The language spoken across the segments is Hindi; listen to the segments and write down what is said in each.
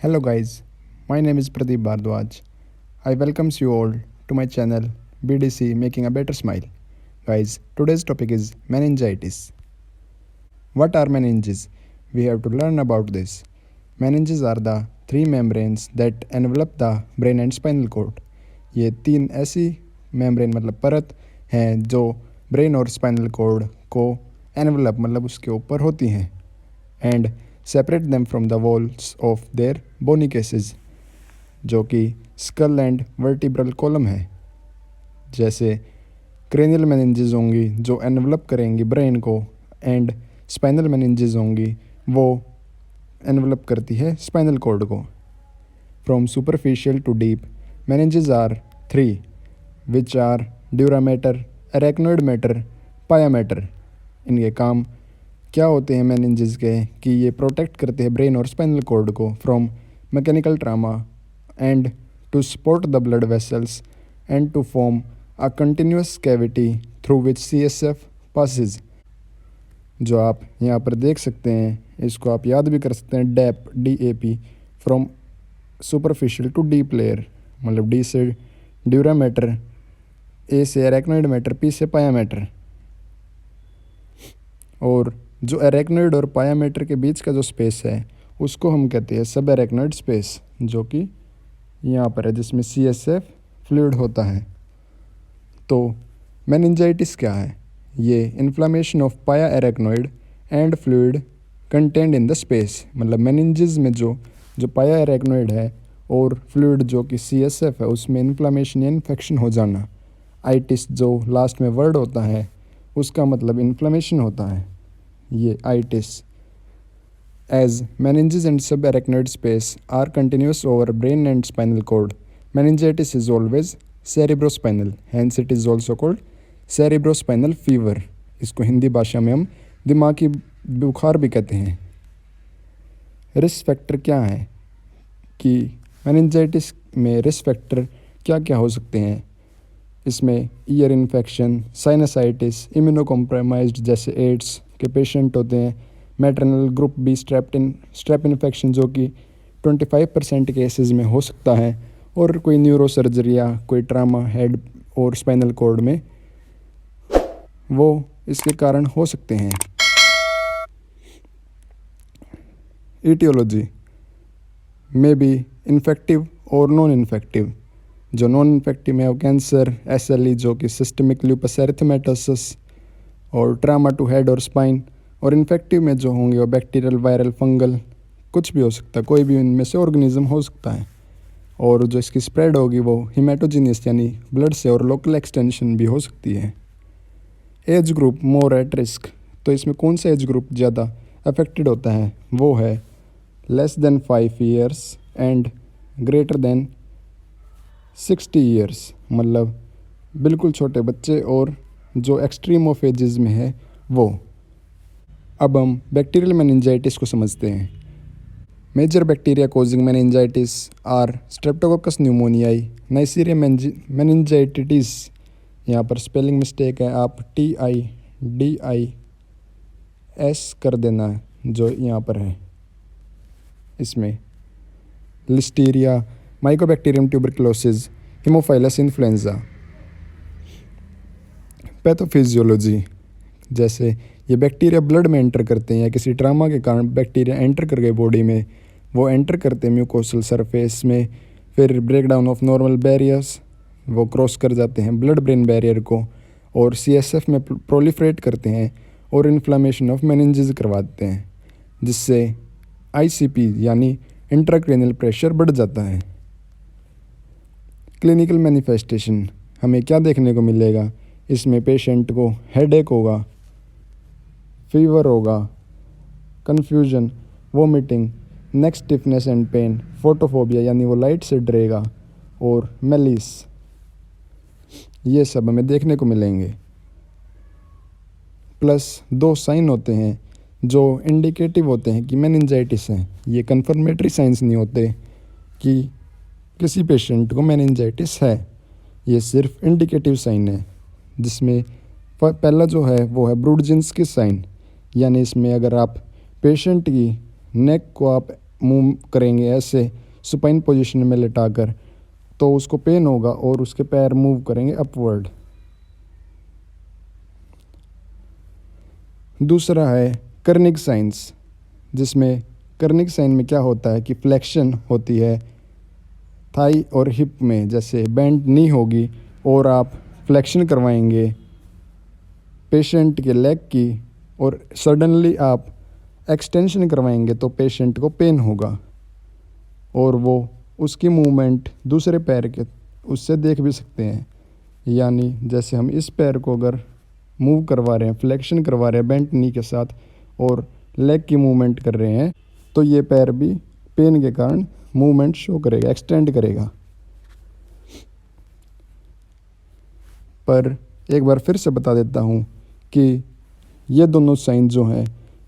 Hello guys, my name is Pradeep Bardwaj. I welcomes you all to my channel BDC Making a Better Smile. Guys, today's topic is meningitis. What are meninges? We have to learn about this. Meninges are the three membranes that envelop the brain and spinal cord. ये तीन ऐसी मेम्ब्रेन मतलब परत हैं जो ब्रेन और स्पाइनल कॉर्ड को एनवलप मतलब उसके ऊपर होती हैं and separate them from the walls of their bony cases जो कि स्कल एंड वर्टिब्रल कॉलम है। जैसे क्रेनियल मेनिंजेस होंगी जो एनवलप करेंगी ब्रेन को एंड स्पाइनल मेनिंजेस होंगी वो एनवलप करती है स्पाइनल कॉर्ड को। From superficial to deep meninges are three which are dura mater, arachnoid mater, pia mater। इनके काम क्या होते हैं meninges के कि ये प्रोटेक्ट करते हैं ब्रेन और स्पाइनल कॉर्ड को from mechanical trauma and to support the blood vessels and to form a continuous cavity through which CSF passes. जो आप यहाँ पर देख सकते हैं इसको आप याद भी कर सकते हैं DAP from superficial to deep layer मतलब डी से ड्यूरा मैटर, ए से एरेक्नोइड मैटर, पी से पाया मैटर। और जो एरेक्नोइड और पाया मैटर के बीच का जो स्पेस है उसको हम कहते हैं सब एरेक्नोइड स्पेस जो कि यहाँ पर है जिसमें CSF फ्लूइड होता है। तो मेनिंजाइटिस क्या है? ये इन्फ्लामेशन ऑफ पाया arachnoid and fluid contained in the space मतलब मेनिंजेस में जो पाया एरेक्नोइड है और फ्लूइड जो कि CSF है उसमें इन्फ्लामेशन या इन्फेक्शन हो जाना। आइटिस जो लास्ट में वर्ड होता है उसका मतलब इन्फ्लामेशन होता है। ये itis as meninges and subarachnoid space are continuous over brain and spinal cord. Meningitis is always cerebrospinal, hence it is also called cerebrospinal fever। इसको हिंदी भाषा में हम दिमागी बुखार भी कहते हैं। रिस्क फैक्टर क्या है कि मेनिंजाइटिस में रिस्क फैक्टर क्या क्या हो सकते हैं? इसमें ईयर इन्फेक्शन, साइनसाइटिस, इम्यूनोकॉम्प्रोमाइज्ड जैसे एड्स के पेशेंट होते हैं, maternal group B strep infection जो कि 25% केसेस में हो सकता है, और कोई न्यूरो सर्जरी या कोई ट्रामा हेड और स्पाइनल कॉर्ड में वो इसके कारण हो सकते हैं। ईटियोलॉजी में बी इन्फेक्टिव और नॉन इन्फेक्टिव। जो नॉन इन्फेक्टिव में कैंसर, SLE जो कि सिस्टमिक लूपस एरिथेमेटोसिस और ट्रामा टू हेड और स्पाइन, और इन्फेक्टिव में जो होंगे वो बैक्टीरियल, वायरल, फंगल कुछ भी हो सकता है, कोई भी इनमें से ऑर्गेनिज्म हो सकता है। और जो इसकी स्प्रेड होगी वो हिमेटोजीनियस यानी ब्लड से और लोकल एक्सटेंशन भी हो सकती है। Age group more at risk, तो इसमें कौन सा एज ग्रुप ज़्यादा अफेक्टेड होता है? वो है less than 5 years and greater than 60 years मतलब बिल्कुल छोटे बच्चे और जो एक्सट्रीम ऑफ एजेस में है वो। अब हम बैक्टीरियल मेनिंजाइटिस को समझते हैं। Major bacteria causing meningitis are streptococcus pneumoniae, neisseria meningitidis, यहाँ पर स्पेलिंग मिस्टेक है, आप TIDIS कर देना जो यहाँ पर है। इसमें listeria, mycobacterium tuberculosis, haemophilus influenzae. Pathophysiology जैसे ये बैक्टीरिया ब्लड में एंटर करते हैं या किसी ट्रामा के कारण बैक्टीरिया एंटर कर गए बॉडी में, वो एंटर करते हैं म्यूकोसल सरफेस में, फिर ब्रेकडाउन ऑफ नॉर्मल बैरियर्स, वो क्रॉस कर जाते हैं ब्लड ब्रेन बैरियर को और CSF में प्रोलिफरेट करते हैं और इन्फ्लामेशन ऑफ मेनिंजेस करवाते हैं, जिससे ICP यानी इंट्राक्रेनियल प्रेशर बढ़ जाता है। क्लिनिकल मैनिफेस्टेशन हमें क्या देखने को मिलेगा? इसमें पेशेंट को हेडेक होगा, फीवर होगा, confusion, vomiting, neck stiffness and pain, photophobia यानी वो लाइट से डरेगा, और मेलिस, ये सब हमें देखने को मिलेंगे। प्लस 2 साइन होते हैं जो इंडिकेटिव होते हैं कि मेनिंजाइटिस है। ये कन्फर्मेटरी साइंस नहीं होते कि किसी पेशेंट को मेनिंजाइटिस है, ये सिर्फ इंडिकेटिव साइन है, जिसमें पहला जो है वो है ब्रूडजिन्स्की साइन, यानी इसमें अगर आप पेशेंट की नेक को आप मूव करेंगे ऐसे सुपाइन पोजीशन में लेटाकर, तो उसको पेन होगा और उसके पैर मूव करेंगे अपवर्ड। दूसरा है कर्निक साइंस, जिसमें कर्निक साइन में क्या होता है कि फ्लेक्शन होती है थाई और हिप में, जैसे बेंड नी होगी और आप फ्लेक्शन करवाएंगे पेशेंट के लेग की और सडनली आप एक्सटेंशन करवाएंगे तो पेशेंट को पेन होगा और वो उसकी मूवमेंट दूसरे पैर के उससे देख भी सकते हैं। यानी जैसे हम इस पैर को अगर मूव करवा रहे हैं, फ्लेक्शन करवा रहे हैं बेंट नी के साथ और लेग की मूवमेंट कर रहे हैं, तो ये पैर भी पेन के कारण मूवमेंट शो करेगा, एक्सटेंड करेगा। पर एक बार फिर से बता देता हूँ कि ये दोनों साइन जो हैं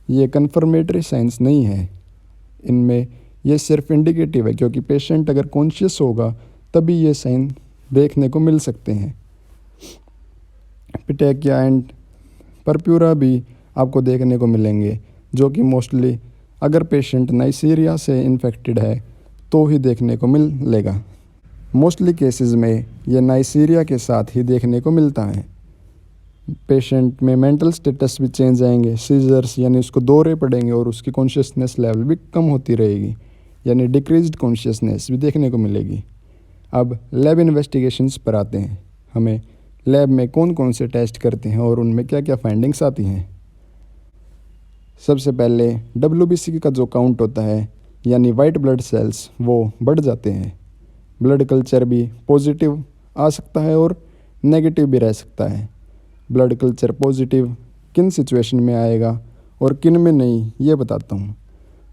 ये कन्फर्मेटरी साइंस नहीं है, इनमें ये सिर्फ इंडिकेटिव है, क्योंकि पेशेंट अगर कॉन्शियस होगा तभी ये साइन देखने को मिल सकते हैं। पिटेकिया एंड परप्यूरा भी आपको देखने को मिलेंगे, जो कि मोस्टली अगर पेशेंट नाइसीरिया से इन्फेक्टेड है तो ही देखने को मिलेगा। मोस्टली केसेस में ये नाइसीरिया के साथ ही देखने को मिलता है। पेशेंट में मेंटल स्टेटस भी चेंज आएंगे, सीजर्स यानी उसको दौरे पड़ेंगे और उसकी कॉन्शियसनेस लेवल भी कम होती रहेगी, यानी डिक्रीज्ड कॉन्शियसनेस भी देखने को मिलेगी। अब लैब इन्वेस्टिगेशंस पर आते हैं। हमें लैब में कौन कौन से टेस्ट करते हैं और उनमें क्या क्या फाइंडिंग्स आती हैं। सबसे पहले WBC का जो काउंट होता है यानी वाइट ब्लड सेल्स वो बढ़ जाते हैं। ब्लड कल्चर भी पॉजिटिव आ सकता है और नेगेटिव भी रह सकता है। ब्लड कल्चर पॉजिटिव किन सिचुएशन में आएगा और किन में नहीं, ये बताता हूँ।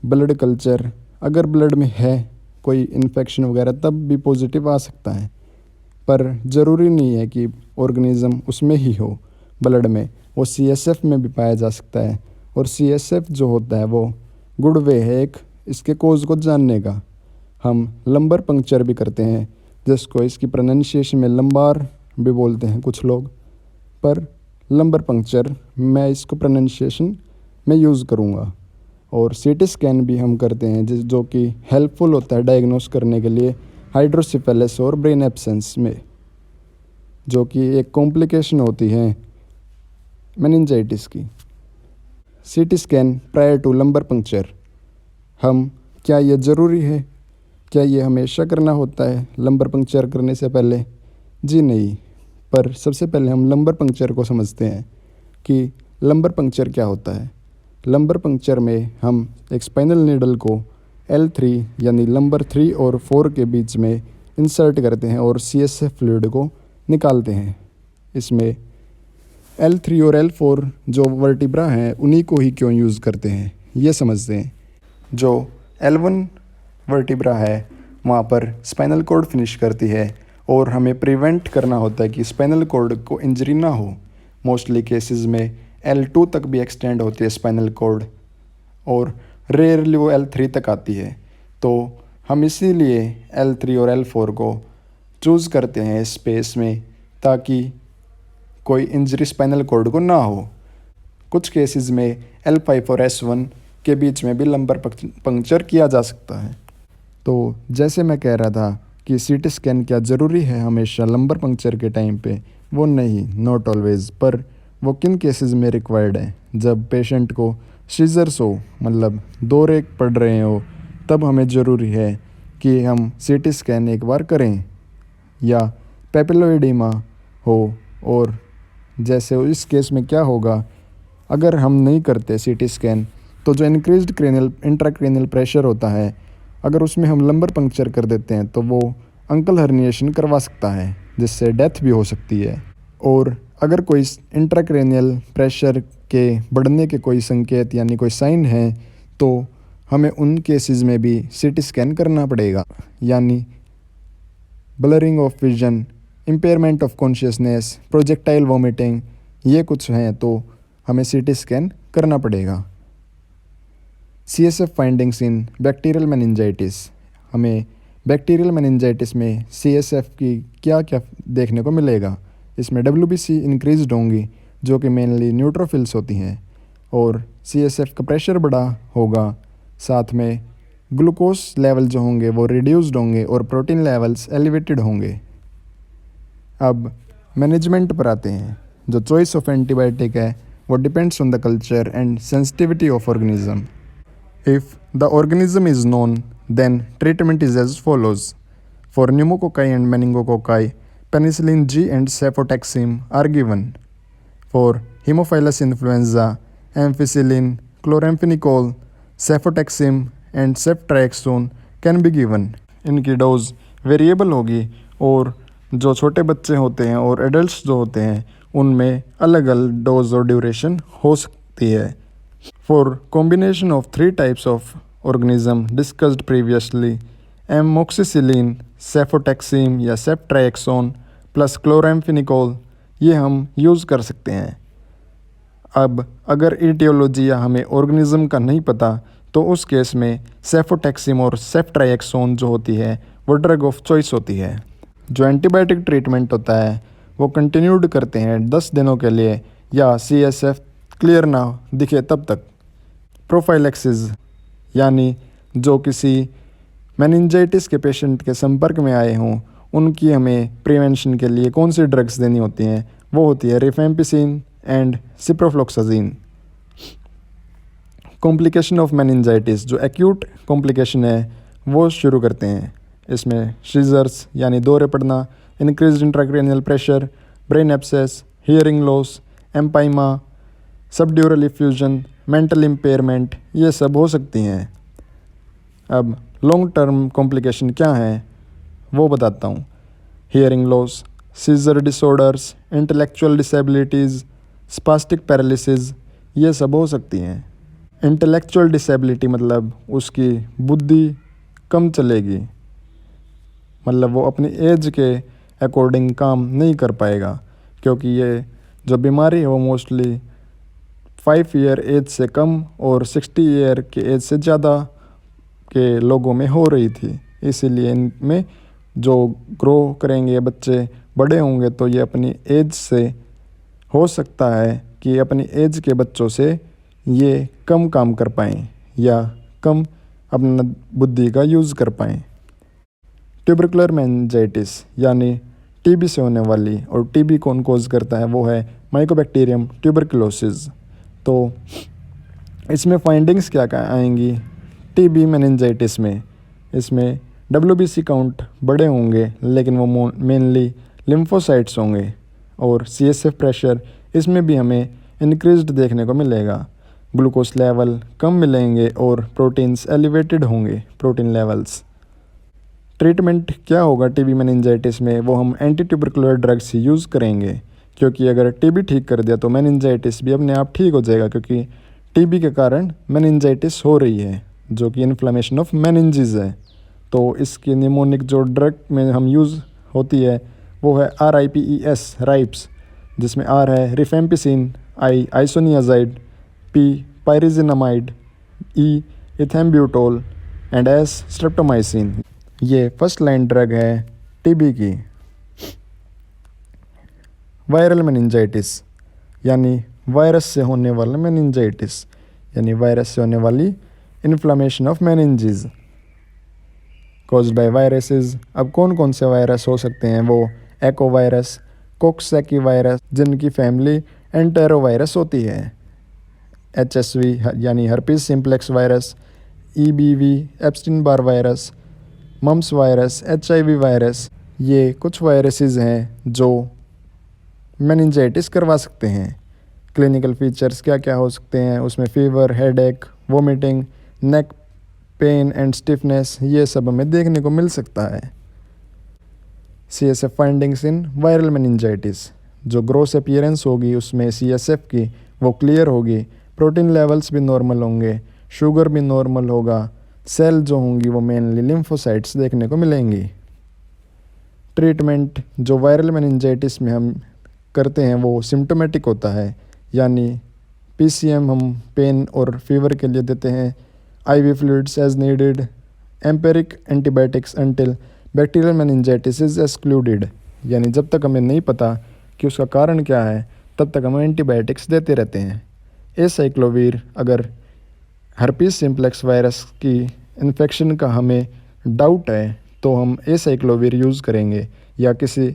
ब्लड कल्चर अगर ब्लड में है कोई इन्फेक्शन वगैरह तब भी पॉजिटिव आ सकता है, पर ज़रूरी नहीं है कि ऑर्गेनिज़म उसमें ही हो ब्लड में, वो CSF में भी पाया जा सकता है। और CSF जो होता है वो गुड वे है एक इसके कोज को जानने का। हम लंबर पंक्चर भी करते हैं, जिसको इसकी प्रोनाउंसिएशन में लंबार भी बोलते हैं कुछ लोग, पर लंबर पंक्चर मैं इसको प्रोनाउंसिएशन में यूज़ करूँगा। और CT स्कैन भी हम करते हैं जो कि हेल्पफुल होता है डायग्नोस करने के लिए हाइड्रोसिफेलिस और ब्रेन एब्सेंस में, जो कि एक कॉम्प्लिकेशन होती है मेनिंजाइटिस की। CT scan prior to lumbar puncture, हम क्या ये ज़रूरी है, क्या ये हमेशा करना होता है लंबर पंक्चर करने से पहले? जी नहीं, पर सबसे पहले हम लंबर पंक्चर को समझते हैं कि लंबर पंक्चर क्या होता है। लंबर पंक्चर में हम एक स्पाइनल नीडल को L3 यानी लंबर 3 और 4 के बीच में इंसर्ट करते हैं और CSF फ्लूइड को निकालते हैं। इसमें L3 और L4 जो वर्टिब्रा हैं उन्हीं को ही क्यों यूज़ करते हैं ये समझते हैं। जो L1 वर्टिब्रा है वहाँ पर स्पाइनल कॉर्ड फिनिश करती है और हमें प्रिवेंट करना होता है कि स्पाइनल कॉर्ड को इंजरी ना हो। मोस्टली केसेस में L2 तक भी एक्सटेंड होती है स्पाइनल कॉर्ड और रेयरली वो L3 तक आती है। तो हम इसीलिए L3 और L4 को चूज़ करते हैं इस स्पेस में, ताकि कोई इंजरी स्पाइनल कॉर्ड को ना हो। कुछ केसेस में L5 और S1 के बीच में भी लंबर पंक्चर किया जा सकता है। तो जैसे मैं कह रहा था कि CT स्कैन क्या ज़रूरी है हमेशा लंबर पंक्चर के टाइम पे, वो नहीं, नॉट ऑलवेज़, पर वो किन केसेस में रिक्वायर्ड है। जब पेशेंट को सीजर्स हो, मतलब दौरे पड़ रहे हो, तब हमें ज़रूरी है कि हम CT स्कैन एक बार करें। या पेपिलोइडेमा हो, और जैसे इस केस में क्या होगा अगर हम नहीं करते CT स्कैन, तो जो इंक्रीज्ड क्रेनियल इंट्राक्रेनियल प्रेशर होता है, अगर उसमें हम लंबर पंक्चर कर देते हैं तो वो अंकल हर्निएशन करवा सकता है, जिससे डेथ भी हो सकती है। और अगर कोई इंट्राक्रेनियल प्रेशर के बढ़ने के कोई संकेत यानी कोई साइन है, तो हमें उन केसेस में भी CT स्कैन करना पड़ेगा। यानी blurring of vision, impairment of consciousness, projectile vomiting, ये कुछ हैं तो हमें CT स्कैन करना पड़ेगा। CSF फाइंडिंग्स इन बैक्टीरियल मेनिंजाइटिस, हमें बैक्टीरियल मेनिंजाइटिस में CSF की क्या क्या देखने को मिलेगा। इसमें WBC इंक्रीज्ड होंगी, जो कि मेनली न्यूट्रोफिल्स होती हैं, और CSF का प्रेशर बढ़ा होगा, साथ में ग्लूकोज लेवल जो होंगे वो रिड्यूस्ड होंगे और प्रोटीन लेवल्स एलिवेटेड होंगे। अब मैनेजमेंट पर आते हैं। जो चॉइस ऑफ एंटीबायोटिक है वो depends on the culture and sensitivity of organism. If the organism is known then treatment is as follows. For pneumococci and meningococci penicillin G and cefotaxime are given. For Haemophilus influenza, ampicillin, chloramphenicol, cefotaxime and ceftriaxone can be given. इनकी डोज वेरिएबल होगी और जो छोटे बच्चे होते हैं और एडल्ट्स जो होते हैं उनमें अलग अलग डोज और ड्यूरेशन हो सकती है। For combination of 3 types of organism discussed previously, amoxicillin, cefotaxime या सेफ्ट्राइक्सोन प्लस क्लोराम्फेनिकोल ये हम यूज़ कर सकते हैं। अब अगर ईटियोलॉजी या हमें ऑर्गेनिज्म का नहीं पता तो उस केस में सेफोटैक्सिम और सेफ्ट्राइक्सोन जो होती है वो ड्रग ऑफ चॉइस होती है। जो एंटीबायोटिक ट्रीटमेंट होता है वो कंटिन्यूड करते हैं 10 दिनों के लिए या CSF क्लियर ना दिखे तब तक। प्रोफाइलैक्सिस यानी जो किसी मेनिंजाइटिस के पेशेंट के संपर्क में आए हों उनकी हमें प्रिवेंशन के लिए कौन सी ड्रग्स देनी होती हैं वो होती है rifampicin and ciprofloxacin. Complication of meningitis जो एक्यूट कॉम्प्लिकेशन है वो शुरू करते हैं। इसमें सीजर्स यानी दौरे पड़ना, increased intracranial pressure, brain abscess, hearing loss, empyema, subdural effusion, mental impairment ये सब हो सकती हैं। अब लॉन्ग टर्म कॉम्प्लिकेशन क्या हैं वो बताता हूँ। Hearing loss, seizure disorders, intellectual disabilities, spastic paralysis ये सब हो सकती हैं। इंटेलेक्चुअल डिसेबिलिटी मतलब उसकी बुद्धि कम चलेगी, मतलब वो अपनी एज के अकॉर्डिंग काम नहीं कर पाएगा, क्योंकि ये जो बीमारी है वो मोस्टली 5 ईयर एज से कम और 60 ईयर के एज से ज़्यादा के लोगों में हो रही थी। इसीलिए इनमें जो ग्रो करेंगे बच्चे बड़े होंगे तो ये अपनी एज से हो सकता है कि अपनी एज के बच्चों से ये कम काम कर पाएँ या कम अपना बुद्धि का यूज़ कर पाएँ। ट्यूबरकुलर मेनिंजाइटिस यानी टीबी से होने वाली, और टीबी कौन कोज करता है वो है माइकोबैक्टीरियम ट्यूबरकुलोसिस। तो इसमें फाइंडिंग्स क्या क्या आएंगी टीबी मेनिंजाइटिस में? इसमें WBC काउंट बड़े होंगे लेकिन वो मेनली लिम्फोसाइट्स होंगे, और CSF प्रेशर इसमें भी हमें इंक्रीज्ड देखने को मिलेगा। ग्लूकोज लेवल कम मिलेंगे और प्रोटीन्स एलिवेटेड होंगे, प्रोटीन लेवल्स। ट्रीटमेंट क्या होगा टीबी मेनिंजाइटिस में? वो हम एंटी ट्यूबरकुलर ड्रग्स ही यूज़ करेंगे, क्योंकि अगर टीबी ठीक कर दिया तो मेनिंजाइटिस भी अपने आप ठीक हो जाएगा, क्योंकि टीबी के कारण मेनिंजाइटिस हो रही है जो कि इन्फ्लेमेशन ऑफ मेनिंजेस है। तो इसकी निमोनिक जो ड्रग में हम यूज़ होती है वो है RIPES राइप्स, जिसमें R है rifampicin, I isoniazid, P pyrazinamide, E ethambutol and S streptomycin. ये फर्स्ट लाइन ड्रग है टीबी की। वायरल मेनिंजाइटिस यानी वायरस से होने वाला मेनिंजाइटिस, यानी वायरस से होने वाली inflammation of meninges caused by viruses. अब कौन कौन से वायरस हो सकते हैं? वो एको वायरस, कोक्सैकी वायरस जिनकी फैमिली एंटेरो वायरस होती है, HSV यानी herpes simplex virus, EBV Epstein Barr virus, mumps virus, HIV virus. ये कुछ वायरसेस हैं जो मेनिंजाइटिस करवा सकते हैं। क्लिनिकल फीचर्स क्या क्या हो सकते हैं उसमें? Fever, headache, vomiting, neck pain and stiffness ये सब हमें देखने को मिल सकता है। CSF फाइंडिंग्स इन वायरल मेनिंजाइटिस, जो ग्रोस अपीयरेंस होगी उसमें CSF की वो क्लियर होगी, प्रोटीन लेवल्स भी नॉर्मल होंगे, शुगर भी नॉर्मल होगा, सेल जो होंगी वो मेनली लिम्फोसाइट्स देखने को मिलेंगी। ट्रीटमेंट जो वायरल मेनिंजाइटिस में हम करते हैं वो सिम्टोमेटिक होता है, यानी PCM हम पेन और फीवर के लिए देते हैं, IV fluids as needed, empiric antibiotics until bacterial meningitis is excluded, यानी जब तक हमें नहीं पता कि उसका कारण क्या है तब तक हम एंटीबायोटिक्स देते रहते हैं। एसाइक्लोवीर अगर हर्पीज सिम्प्लेक्स वायरस की इन्फेक्शन का हमें डाउट है तो हम एसाइक्लोविर यूज़ करेंगे, या किसी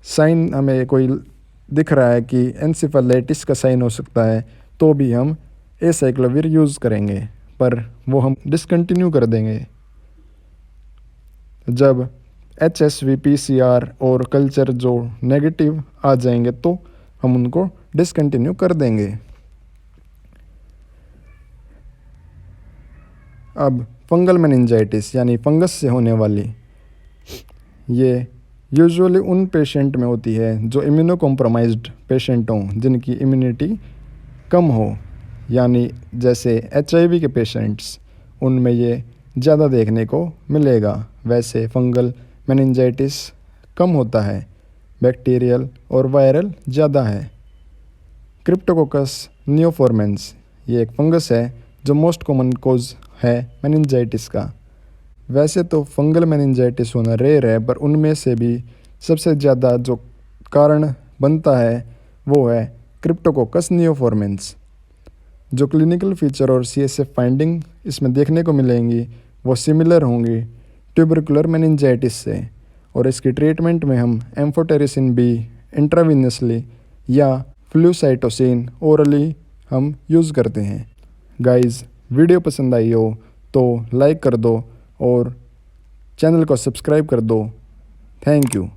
साइन हमें कोई दिख रहा है कि एन्सेफेलाइटिस का साइन हो सकता है तो भी हम एसाइक्लोविर यूज़ करेंगे, पर वो हम डिसकंटिन्यू कर देंगे जब HSV PCR और कल्चर जो नेगेटिव आ जाएंगे तो हम उनको डिसकंटिन्यू कर देंगे। अब फंगल मेनिंजाइटिस यानी फंगस से होने वाली, ये यूजुअली उन पेशेंट में होती है जो इम्यूनो कॉम्प्रोमाइज्ड पेशेंट हों, जिनकी इम्यूनिटी कम हो, यानी जैसे HIV के पेशेंट्स, उनमें ये ज़्यादा देखने को मिलेगा। वैसे फंगल मेनिंजाइटिस कम होता है, बैक्टीरियल और वायरल ज़्यादा है। क्रिप्टोकोकस नियोफॉर्मेंस ये एक फंगस है जो मोस्ट कॉमन कोज है मेनिंजाइटिस का। वैसे तो फंगल मेनिंजाइटिस होना रेयर है, पर उनमें से भी सबसे ज़्यादा जो कारण बनता है वो है क्रिप्टोकोकस नियोफॉर्मेंस। जो क्लिनिकल फीचर और CSF फाइंडिंग इसमें देखने को मिलेंगी वो सिमिलर होंगी ट्यूबरकुलर मेनिंजाइटिस से, और इसकी ट्रीटमेंट में हम एम्फोटेरिसिन B इंट्रावीनसली या फ्लूसाइटोसिन ओरली हम यूज़ करते हैं। गाइस, वीडियो पसंद आई हो तो लाइक कर दो और चैनल को सब्सक्राइब कर दो। Thank you.